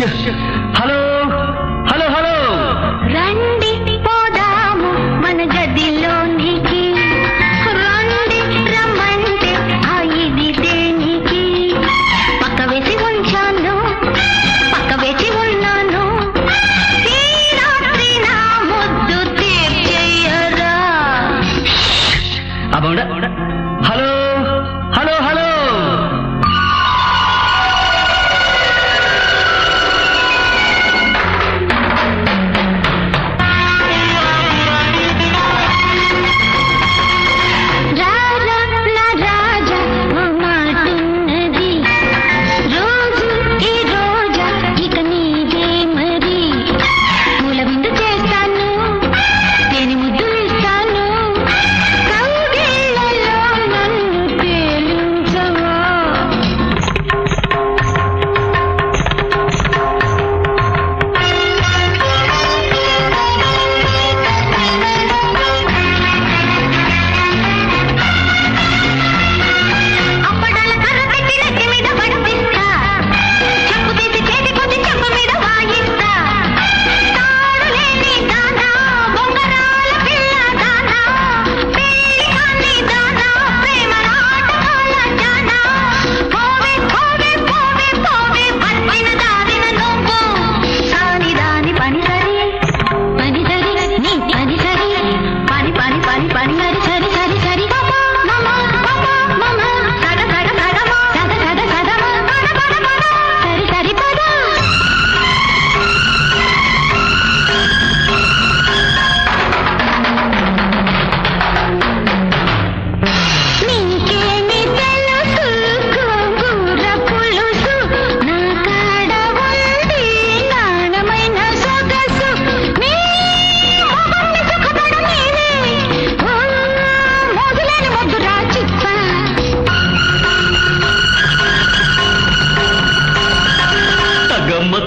Hello hello hello, రండి పోదాము మన గదిలోనికి, రండి రమ్మంటే ఇది దేనికి, పక్క వేసి ఉంచాను పక్క వేసి ఉన్నాను, ఈ రాత్రి నా ముద్దు తీర్చేయరా. హలో హలో హలో,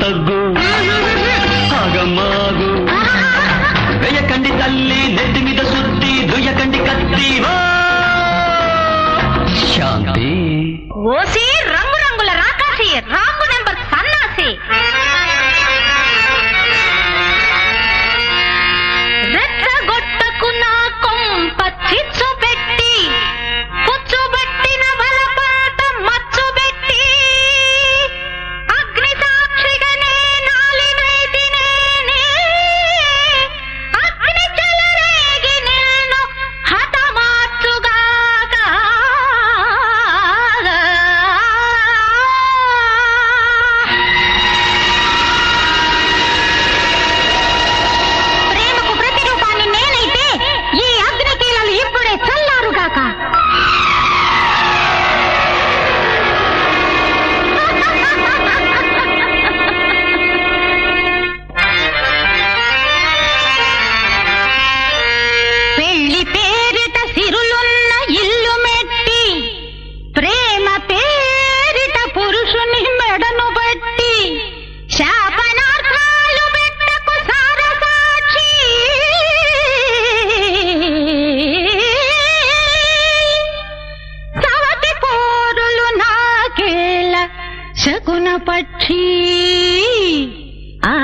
తగ్గు ఆగమ్మాగు, వెయ్యకండి తల్లి నెత్తి మీద సుత్తి, దుయ్యకండి కత్తి. శాంతి ఓసి రంగు రంగుల రాకాసి, రాంగు నెంబర్ సన్నాసి, రెచ్చగొట్టకు నా కొంప చిచ్చు పెట్టి, పుచ్చుబట్టిన వలపాట మచ్చు పెట్టి, అగ్ని సాక్షిగానే నాలివేదినేనే, అగ్ని చెలరేగి నిన్ను హతమార్చుగాక. ప్రేమకు ప్రతిరూపాన్ని నేనైతే ఈ అగ్నికీలలు ఇప్పుడే చల్లారుగాక. పెళ్లి పేరిట సిరులున్న ఇల్లు మెట్టి, ప్రేమ పేరిట పురుషుని మెడను బట్టి, శాపనార్థాలు పెట్టకు సారసాక్షి, సవతి పోరులు నాకేల శకున పక్షి. ఆ